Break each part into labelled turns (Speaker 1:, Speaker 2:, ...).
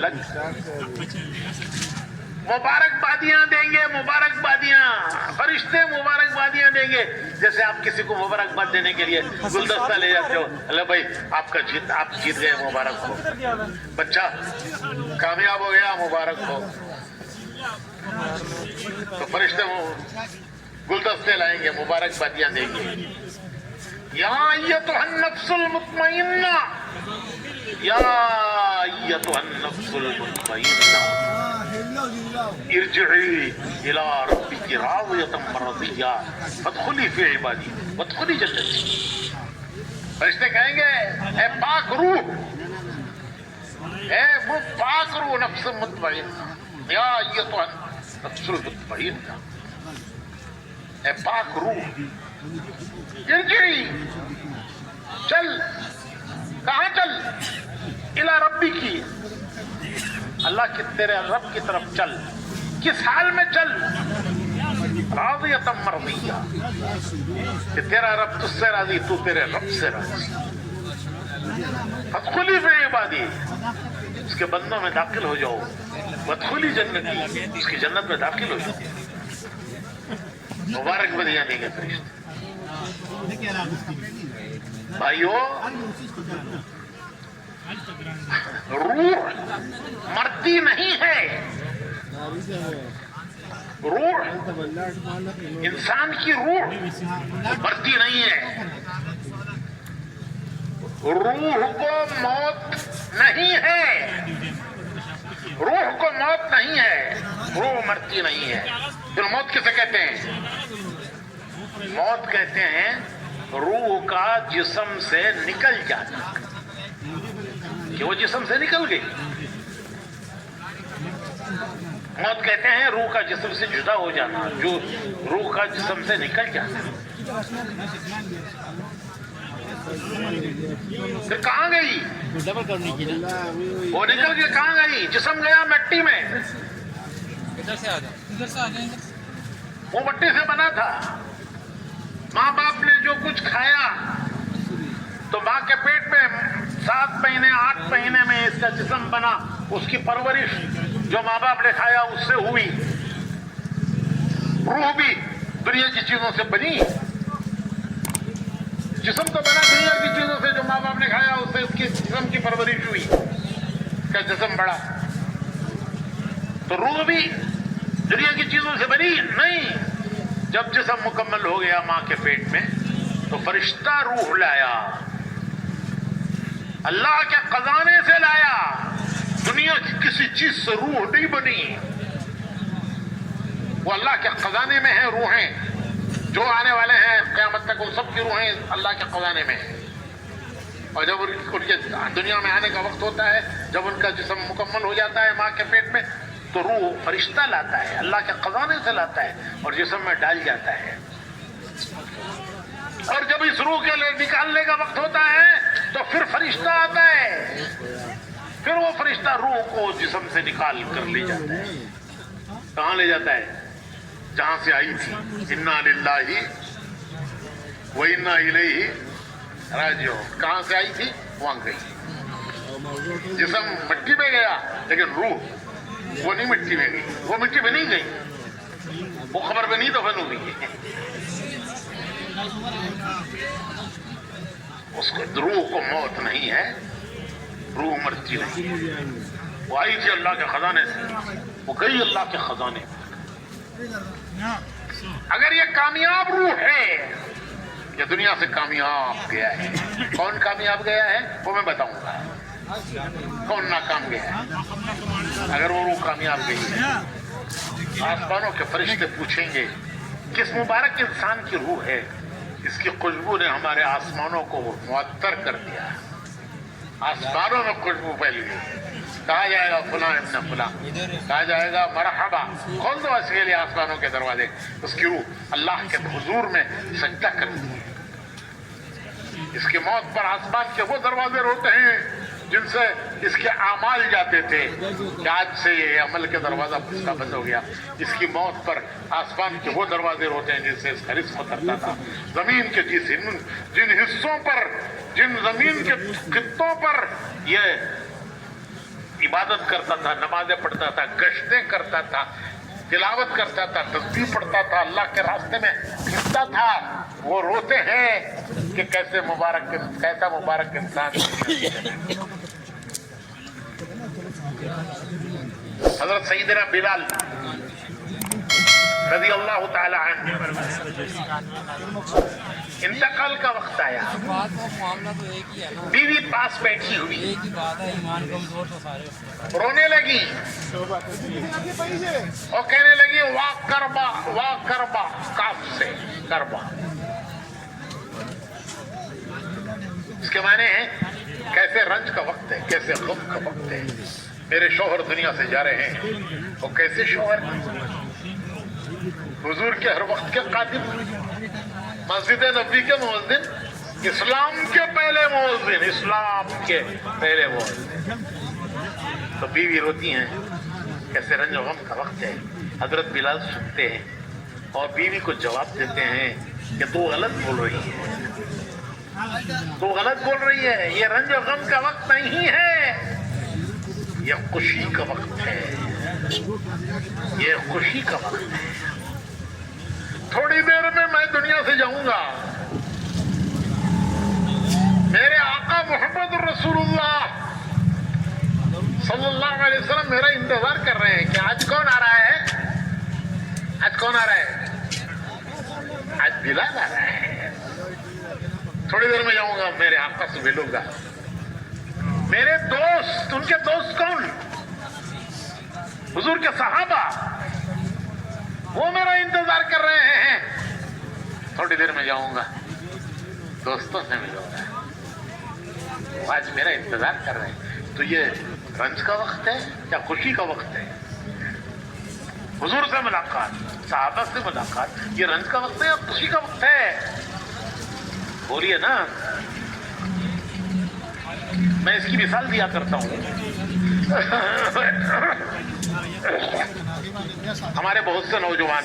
Speaker 1: अलग। मुबारकबादियां देंगे, मुबारकबादियां, फरिश्ते मुबारकबादियां देंगे। जैसे आप किसी को मुबारकबाद देने के लिए गुलदस्ता ले जाते हो, अल्लाह भाई आप जीत गए, मुबारक हो, बच्चा कामयाब हो गया, मुबारक हो। तो फरिश्ते गुलदस्ते लाएंगे, मुबारकबादियां देंगे। या अय्यतुहन नफ्सुल मुतमइन्ना, या अय्यतुहन नफ्सुल मुतमइन्ना इरजिई इला रब्बिकी राज़ियतन मर्दिया फदखुली फी इबादी वदखुली जन्नती। फरिश्ते कहेंगे ए पाक रूह, ए वो पाक रूह, नफ्स मुतमइन्ना, या अय्यतुहन नफ्सुल मुतमइन्ना, ए पाक रूह, इरजिई, चल, कहाँ चल? इला रब्बी की, अल्लाह के तेरे रब की तरफ चल। किस हाल में चल? राज़ियतन मर्दिया, कि तेरा रब तुझसे राजी, तू तेरे रब से राजी। फदखुली फी इबादी, उसके बंदों में दाखिल हो जाओ। वदखुली जन्नती, उसकी जन्नत में दाखिल हो जाओ। मुबारकबादियां देंगे फरिश्ते। भाइयों, रूह मरती नहीं है। रूह, इंसान की रूह मरती नहीं है। रूह को मौत नहीं है, रूह को मौत नहीं है, रूह मरती नहीं है। फिर मौत किसे कहते हैं? मौत कहते हैं रूह का जिस्म से निकल जाना, कि वो जिस्म से निकल गई। मौत कहते हैं रूह का जिस्म से जुदा हो जाना, जो रूह का जिस्म से निकल जाना। फिर कहाँ गई? वो निकल के कहाँ गई? जिस्म गया मिट्टी में।
Speaker 2: इधर से आ जाएंगे।
Speaker 1: वो मिट्टी से बना था। माँ बाप ने जो कुछ खाया, तो माँ के पेट में 7 महीने 8 महीने में इसका जिस्म बना। उसकी परवरिश जो माँ बाप ने खाया उससे हुई। रूह भी दुनिया की चीजों से बनी। जिस्म तो बना दुनिया की चीजों से, जो माँ बाप ने खाया उससे उसकी जिस्म की परवरिश हुई, का जिस्म बढ़ा। तो रूह भी दुनिया की चीजों से बनी नहीं। जब जिस्म मुकम्मल हो गया माँ के पेट में, तो फरिश्ता रूह लाया, अल्लाह के खजाने से लाया। दुनिया की किसी चीज से रूह नहीं बनी, वो अल्लाह के खजाने में है रूहें। जो आने वाले हैं क़यामत तक, उन सब की रूहें अल्लाह के खजाने में है। और जब उनके दुनिया में आने का वक्त होता है, जब उनका जिस्म मुकम्मल हो जाता है माँ के पेट में, तो रूह फरिश्ता लाता है, अल्लाह के खजाने से लाता है और जिस्म में डाल जाता है। और जब इस रूह के लिए निकालने का वक्त होता है, तो फिर फरिश्ता आता है। फिर वो फरिश्ता रूह को जिस्म से निकाल कर ले जाता है। कहाँ ले जाता है? जहां से आई थी। इन्ना लिल्लाही व इन्ना इलैहि राजिऊन। कहां से आई थी? वहां गई। जिस्म मिट्टी में गया, लेकिन रूह वो नहीं मिट्टी में गई, वो मिट्टी में नहीं गई, वो खबर में नहीं दफन हो गई। उसको रूह को मौत नहीं है, रूह मरती नहीं है। वो आई थी अल्लाह के खजाने से, वो गई अल्लाह के खजाने। अगर ये कामयाब रूह है, ये दुनिया से कामयाब गया है। कौन कामयाब गया है वो मैं बताऊंगा, कौन नाकाम गया है। अगर वो रूह कामयाब गई है, आसमानों के फरिश्ते पूछेंगे किस मुबारक इंसान की रूह है, इसकी खुशबू ने हमारे आसमानों को मुअत्तर कर दिया। आसमानों में खुशबू फैल गई। कहा जाएगा फुला इब्न फुला, कहा जाएगा मरहबा, खोल दो इसके लिए आसमानों के दरवाजे। उसकी रूह अल्लाह के हुजूर में सजदा करती है। इसकी मौत पर आसमान के वो दरवाजे रोते हैं जिनसे इसके आमाल जाते थे, कि आज से ये अमल के दरवाजा इसका बंद हो गया। इसकी मौत पर आसमान के वो दरवाजे रोते हैं जिनसे इसका रिस्क उतरता था। जमीन के जिन हिस्सों पर, जिन जमीन के खित्तों पर इबादत करता था, नमाजें पढ़ता था, गश्तें करता था, तिलावत करता था, तस्बीह पढ़ता था, अल्लाह के रास्ते में फिरता था, वो रोते हैं कि कैसा मुबारक इंसान। हजरत सईदना बिलाल रज़ी अल्लाह ताला अन्हु, इंतकाल का वक्त आया,
Speaker 2: बात का मामला तो एक ही है ना,
Speaker 1: बीवी पास बैठी हुई,
Speaker 2: एक ही बात है, ईमान कमजोर तो सारे।
Speaker 1: रोने लगी और कहने लगी वाह करबा, काफ से करबा। इसके माने हैं कैसे रंज का वक्त है, कैसे गम का वक्त है, मेरे शौहर दुनिया से जा रहे हैं। और कैसे शौहर, हुजूर के हर वक्त के कातिब, मस्जिद नबी के मुअज्जिन, इस्लाम के पहले मुअज्जिन, इस्लाम के पहले मुअज्जिन। तो बीवी रोती हैं, कैसे रंज और गम का वक्त है। हजरत बिलाल सुनते हैं और बीवी को जवाब देते हैं कि तू गलत बोल रही है, तू गलत बोल रही है, ये रंज और गम का वक्त नहीं है, ये खुशी का वक्त है, ये खुशी का वक्त है। थोड़ी देर में मैं दुनिया से जाऊंगा, मेरे आका मोहम्मद रसूलुल्लाह सल्लल्लाहु अलैहि वसल्लम मेरा इंतजार कर रहे हैं कि आज कौन आ रहा है, आज कौन आ रहा है, आज बिलाल आ रहा है। थोड़ी देर में जाऊंगा, मेरे आका से मिलूंगा। मेरे दोस्त, उनके दोस्त कौन, हुजूर के सहाबा, वो मेरा इंतजार कर रहे हैं। थोड़ी देर में जाऊंगा, दोस्तों से मिलूंगा, आज मेरा इंतजार कर रहे हैं। तो ये रंज का वक्त है या खुशी का वक्त है? हुजूर से मुलाकात, सहाबा से मुलाकात, ये रंज का वक्त है या खुशी का वक्त है? बोलिए ना। मैं इसकी मिसाल दिया करता हूं। हमारे बहुत से नौजवान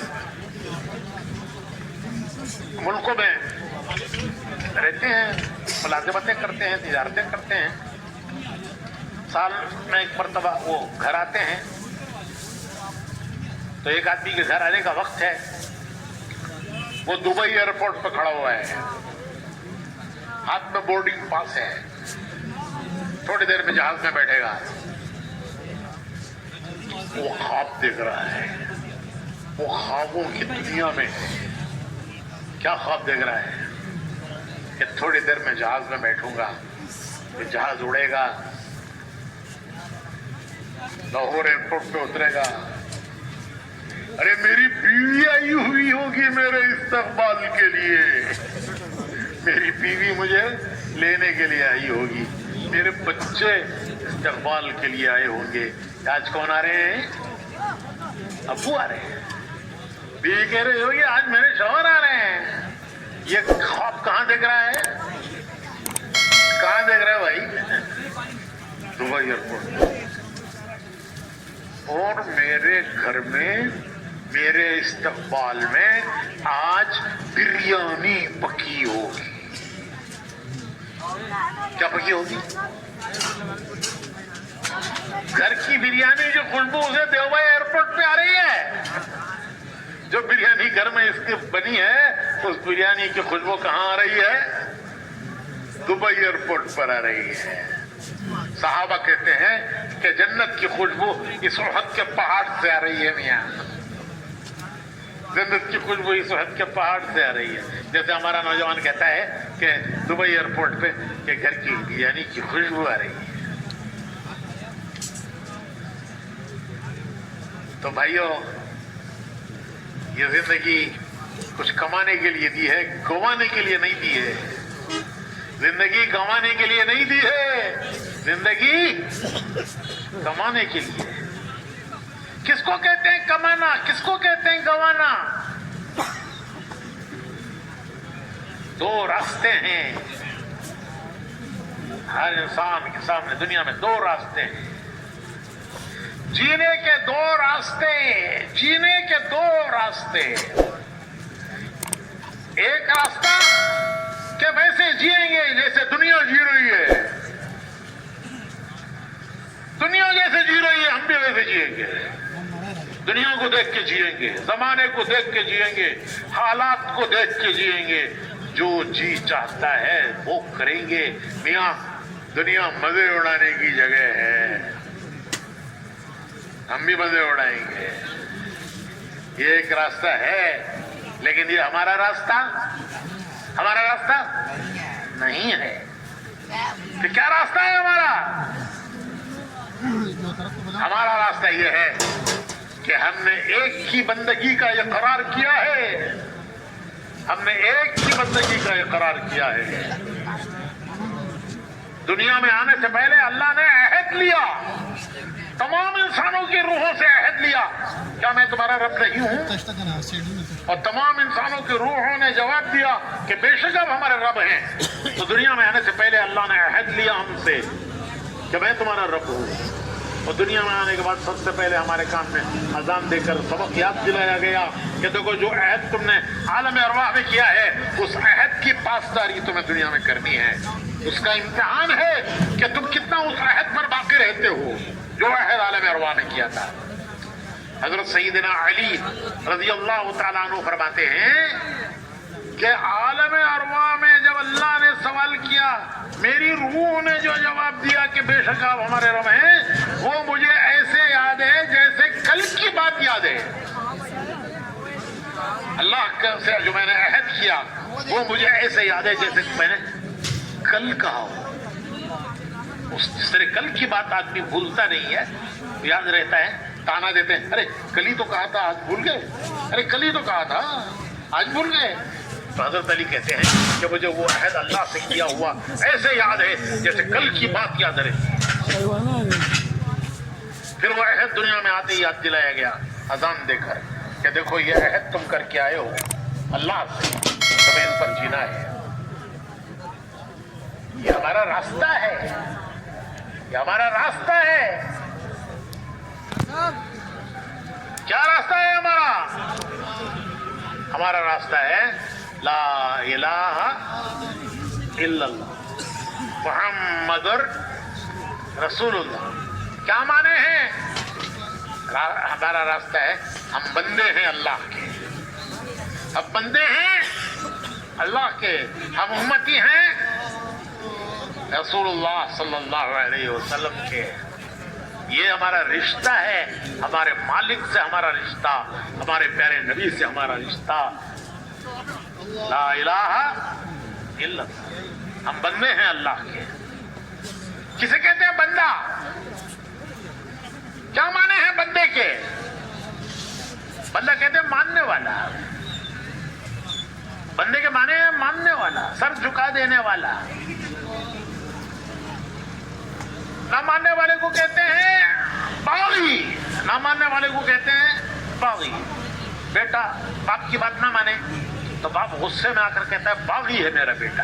Speaker 1: मुल्कों में रहते हैं, मुलाजमतें करते हैं, तिजारतें करते हैं, साल में एक मरतबा वो घर आते हैं। तो एक आदमी के घर आने का वक्त है, वो दुबई एयरपोर्ट पर खड़ा हुआ है, हाथ में बोर्डिंग पास है, थोड़ी देर में जहाज में बैठेगा। वो ख्वाब देख रहा है, वो ख्वाबों की दुनिया में क्या ख्वाब देख रहा है कि थोड़ी देर में जहाज में बैठूंगा, जहाज उड़ेगा, लाहौर एयरपोर्ट पे उतरेगा, अरे मेरी बीवी आई हुई होगी मेरे इस्तकबाल के लिए, मेरी बीवी मुझे लेने के लिए आई होगी, मेरे बच्चे इस्तकबाल के लिए आए होंगे। आज कौन आ रहे हैं? अब्बू आ रहे हैं। बीवी कह रही होगी आज मेरे शौहर आ रहे हैं। ये ख्वाब कहाँ देख रहा है, कहाँ देख रहा है भाई? Dubai airport. और मेरे घर में, मेरे इस्तकबाल में आज बिरयानी पकी होगी। क्या पकी होगी? घर की बिरयानी जो खुशबू उसे दुबई एयरपोर्ट पे आ रही है। जो बिरयानी घर में इसकी बनी है, उस बिरयानी की खुशबू कहाँ आ रही है? दुबई एयरपोर्ट पर आ रही है। सहाबा कहते हैं कि जन्नत की खुशबू इस उहद के पहाड़ से आ रही है मियाँ, जन्नत की खुशबू इस उहद के पहाड़ से आ रही है। जैसे हमारा नौजवान कहता है कि दुबई एयरपोर्ट पे कि घर की बिरयानी की खुशबू आ रही है। तो भाइयों, ये जिंदगी कुछ कमाने के लिए दी है, गंवाने के लिए नहीं दी है। जिंदगी गंवाने के लिए नहीं दी है, जिंदगी कमाने के लिए। किसको कहते हैं कमाना, किसको कहते हैं गंवाना? दो रास्ते हैं हर इंसान के सामने। दुनिया में दो रास्ते हैं, जीने के दो रास्ते, जीने के दो रास्ते। एक रास्ता कि वैसे जिएंगे जैसे दुनिया जी रही है, دنیا جیسے جی رہی ہے ہم بھی ویسے جئیں گے. دنیا کو دیکھ کے جئیں گے, زمانے کو دیکھ کے جئیں گے, حالات کو دیکھ کے جئیں گے. جو جی چاہتا ہے وہ کریں گے. میاں دنیا مزے اڑانے کی جگہ ہے, ہم بھی مزے اڑائیں گے. یہ ایک راستہ ہے, لیکن یہ ہمارا راستہ نہیں ہے. تو کیا راستہ ہے ہمارا؟ ہمارا راستہ یہ ہے کہ ہم نے ایک ہی بندگی کا اقرار کیا ہے. ہم نے ایک ہی بندگی کا اقرار کیا ہے. دنیا میں آنے سے پہلے اللہ نے عہد لیا, تمام انسانوں کی روحوں سے عہد لیا, کیا میں تمہارا رب نہیں ہوں؟ اور تمام انسانوں کی روحوں نے جواب دیا کہ بے شک آپ ہمارے رب ہیں. تو دنیا میں آنے سے پہلے اللہ نے عہد لیا ہم سے کہ میں تمہارا رب ہوں. اور دنیا میں آنے کے بعد سب سے پہلے ہمارے کام میں اذان دے کر سبق یاد دلایا گیا کہ دیکھو جو عہد تم نے عالم ارواح میں کیا ہے اس عہد کی پاسداری تمہیں دنیا میں کرنی ہے. اس کا امتحان ہے کہ تم کتنا اس عہد پر باقی رہتے ہو جو عہد عالم ارواح میں کیا تھا. حضرت سیدنا علی رضی اللہ تعالیٰ عنہ فرماتے ہیں کہ عالم ارواح میں جب اللہ نے سوال کیا, میری روح نے جو جواب دیا کہ بے شک آپ ہمارے رب ہیں, وہ مجھے ایسے یاد ہے جیسے کل کی بات یاد ہے. اللہ سے جو میں نے عہد کیا وہ مجھے ایسے یاد ہے جیسے میں نے کل کہا ہو. اس طرح کل کی بات آدمی بھولتا نہیں ہے, یاد رہتا ہے. تانا دیتے ہیں, ارے کل ہی تو کہا تھا آج بھول گئے, ارے کل ہی تو کہا تھا آج بھول گئے. تو حضرت علی کہتے ہیں کہ مجھے وہ عہد اللہ سے کیا ہوا ایسے یاد ہے جیسے کل کی بات یاد رہے. پھر وہ عہد دنیا میں آتے ہی یاد دلایا گیا اذان دے کر کہ دیکھو یہ عہد تم کر کے آئے ہو اللہ سے, تمہیں ان پر جینا ہے. یہ ہمارا راستہ ہے, یہ ہمارا راستہ ہے. کیا راستہ ہے ہمارا؟ ہمارا راستہ ہے لا الہ الا اللہ محمد رسول اللہ. کیا معنی ہے؟ ہمارا راستہ ہے ہم بندے ہیں اللہ کے, ہم بندے ہیں اللہ کے, ہم امتی ہیں رسول اللہ صلی اللہ علیہ وسلم کے. یہ ہمارا رشتہ ہے, ہمارے مالک سے ہمارا رشتہ, ہمارے پیارے نبی سے ہمارا رشتہ. لا الہ الا اللہ, ہم بندے ہیں اللہ کے. کسے کہتے ہیں بندہ؟ کیا معنی ہے بندے کے؟ بندہ کہتے ہیں ماننے والا. بندے کے معنی ہے ماننے والا, سر جھکا دینے والا. نہ ماننے والے کو کہتے ہیں باغی, نہ ماننے والے کو کہتے ہیں باغی. بیٹا باپ کی بات نہ مانے تو باپ غصے میں آ کر کہتا ہے باغی ہے میرا بیٹا,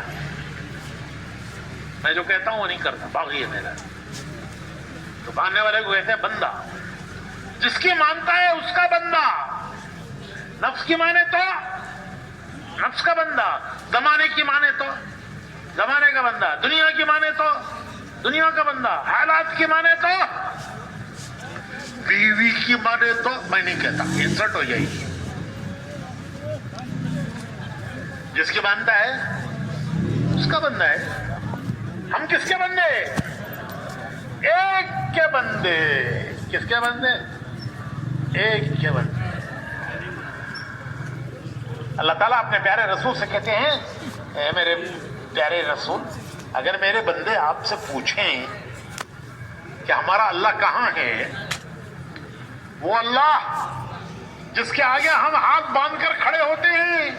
Speaker 1: میں جو کہتا ہوں وہ نہیں کرتا, باغی ہے میرا. تو ماننے والے کو کہتے ہیں بندہ. جس کی مانتا ہے اس کا بندہ. نفس کی مانے تو نفس کا بندہ, زمانے کی مانے تو زمانے کا بندہ, دنیا کی مانے تو دنیا کا بندہ, حالات کی مانے تو, بیوی کی مانے تو. میں نہیں کہتا, انسلٹ ہو جائے گی. جس کی مانتا ہے اس کا بندہ ہے. ہم کس کے بندے؟ ایک کے بندے. کس کے بندے؟ ایک کے بندے. اللہ تعالیٰ اپنے پیارے رسول سے کہتے ہیں اے میرے پیارے رسول, اگر میرے بندے آپ سے پوچھیں کہ ہمارا اللہ کہاں ہے, وہ اللہ جس کے آگے ہم ہاتھ باندھ کر کھڑے ہوتے ہیں,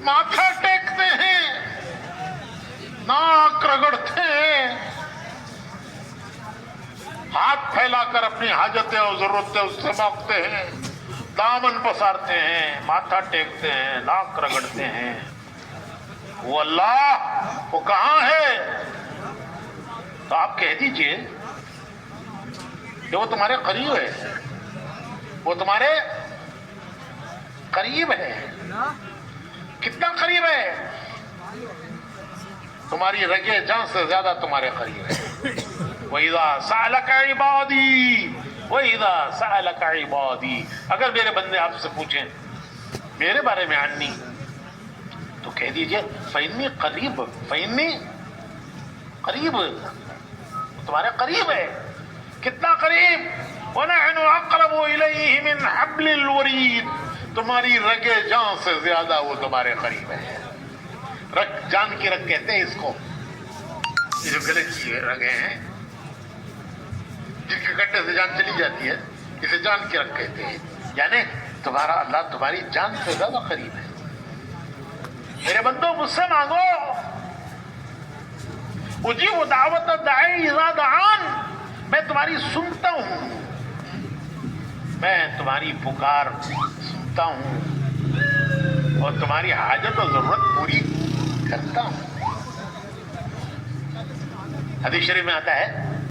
Speaker 1: ماتھا ٹیکتے ہیں, ناک رگڑتے ہیں, ہاتھ پھیلا کر اپنی حاجتیں اور ضرورتیں اس سے مانگتے ہیں, دامن پسارتے ہیں, ماتھا ٹیکتے ہیں, ناک رگڑتے ہیں, وہ اللہ وہ کہاں ہے؟ تو آپ کہہ دیجئے کہ وہ تمہارے قریب ہے, وہ تمہارے قریب ہے. کتنا قریب ہے؟ تمہاری رگے جان سے زیادہ تمہارے قریب ہے. وَإِذَا سَأَلَكَ عِبَادِي وَإِذَا سَأَلَكَ عِبَادِي، اگر میرے بندے آپ سے پوچھیں میرے بارے میں عنی تو کہہ دیجئے فَإِنِّي قریب، فَإِنِّي قریب، تمہارے قریب ہے. کتنا قریب؟ وَنَحْنُ أَقْرَبُ إِلَيْهِ مِنْ حَبْلِ الْوَرِيدِ، تمہاری رگ جان سے زیادہ وہ تمہارے قریب ہے. رگ، جان کی رگ کہتے ہیں اس کو، یہ جو گلے کی رگیں ہیں جن کے کٹے سے جان چلی جاتی ہے، اسے جان کی رگ کہتے ہیں. یعنی تمہارا اللہ تمہاری جان سے زیادہ قریب ہے. میرے بندوں مجھ سے مانگو، اجیب دعوت الداعی اذا دعان، میں تمہاری سنتا ہوں، میں تمہاری پکار سنتا ہوں اور تمہاری حاجت و ضرورت پوری کرتا ہوں. حدیث شریف میں آتا ہے